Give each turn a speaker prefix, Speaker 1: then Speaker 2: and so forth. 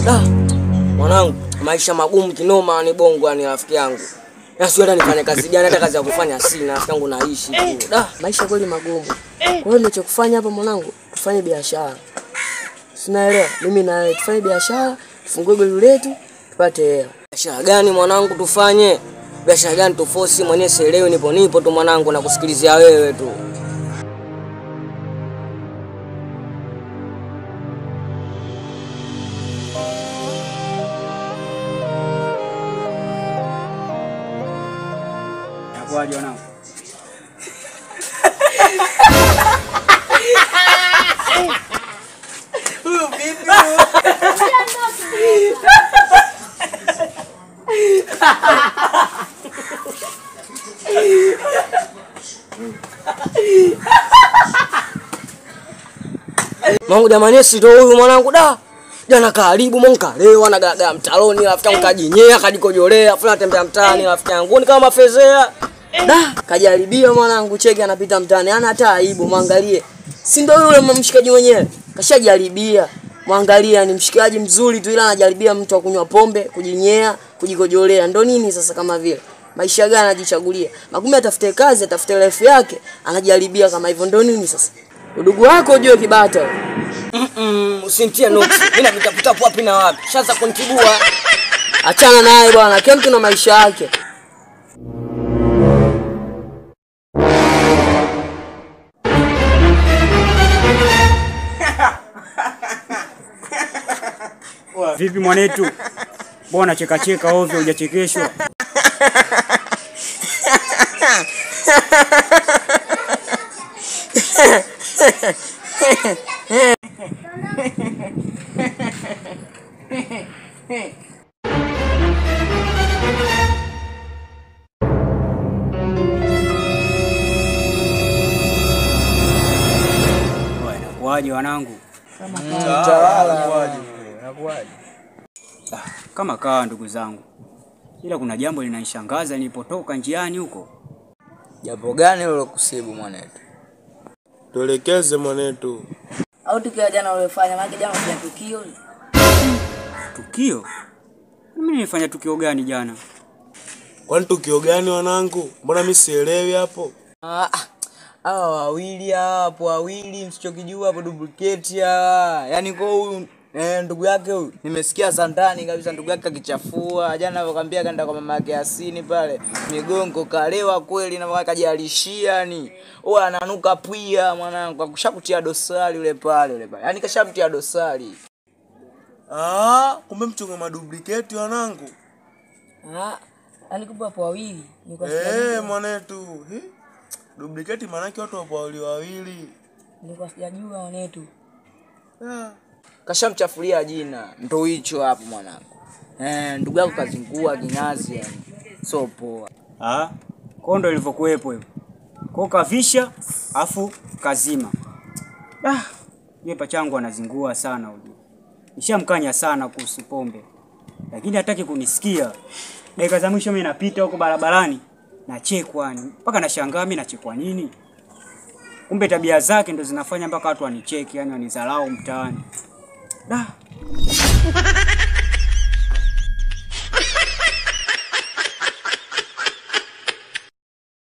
Speaker 1: Da, mwanangu, maisha magumu kinoma ni bongo ni rafiki yangu. Na sio hata nifanye kazi gani, hata kazi ya kufanya sina, rafiki yangu naishi tu. Da, maisha kweli magumu. Kwa hiyo ninachokufanya hapa mwanangu, tufanye biashara. Sinaelewa, mimi na wewe tufanye biashara, tufungue goli letu, tupate hela. Biashara gani mwanangu tufanye? Biashara gani tuforce mwenyewe sielewi, nipo tu mwanangu na kusikilizia wewe tu.
Speaker 2: Waje wanangu.
Speaker 1: Huyu vipi? Mungu jamani, si ndo huyu mwanangu da. Jana karibu Mungu kalewa na gaga mtaloni, rafiki yangu kajinyea, kadikojolea, afu anatembea mtaani rafiki yangu. Ni kama mafezea. Da, kajaribia mwanangu, cheki anapita mtaani, hana hata aibu, muangalie. Si ndo yule mshikaji mwenyewe? Kashajaribia. Muangalia ni mshikaji mzuri tu, ila anajaribia mtu wa kunywa pombe, kujinyea, kujikojolea. Ndo nini sasa kama vile? Maisha gani anajichagulia? Makumbe atafute kazi, atafute life yake, anajaribia kama hivyo. Ndo nini sasa? Udugu wako ujue kibata. Usintie nuksi. Mimi navitafuta wapi na wapi? Shanza kunitibua. Achana naye bwana, kila mtu na maisha yake.
Speaker 2: Vipi mwanetu? Mbona cheka ovyo hujachekeshwa? Waje wanangu. Kama kawa ndugu zangu. Ila kuna jambo linanishangaza nilipotoka njiani huko.
Speaker 3: Jambo gani lilokusibu mwanetu?
Speaker 4: Tuelekeze mwanetu.
Speaker 5: Au tukio jana ulifanya, maana jana ulifanya tukio.
Speaker 2: Tukio? Mimi nilifanya tukio gani jana?
Speaker 4: Kwani tukio gani wanangu? Mbona mimi sielewi hapo?
Speaker 3: Hawa wawili hapo, wawili msichokijua hapo duplicate hawa. Yaani kwa huyu ndugu yake huyu nimesikia sandani kabisa, ndugu yake akichafua. Jana akamwambia kaenda kwa mama yake Yasini pale. Migongo kalewa kweli na mama kajalishia yani. Huyu ananuka pia mwanangu, akushakutia dosari yule pale. Yaani kashamtia dosari.
Speaker 4: Kumbe mchonga maduplicate wanangu.
Speaker 5: Alikuwa hapo wawili.
Speaker 4: Mwanetu. Duplicate maana yake watu wapo wawili.
Speaker 5: Nilikuwa sijajua mwanetu.
Speaker 3: Kashamchafulia jina. Ndo hicho hapo mwanangu. Ndugu yako kazingua kinazi yani. So poa.
Speaker 2: Kondo ilivyokuepo hivyo. Kwa kavisha afu kazima. Yeye pachangu anazingua sana huyo. Nishamkanya sana kuhusu pombe. Lakini hataki kunisikia. Dakika za mwisho mimi napita huko barabarani nachekwa yani. Mpaka nashangaa mimi nachekwa nini? Kumbe tabia zake ndo zinafanya mpaka watu wanicheki yani wanidharau mtaani.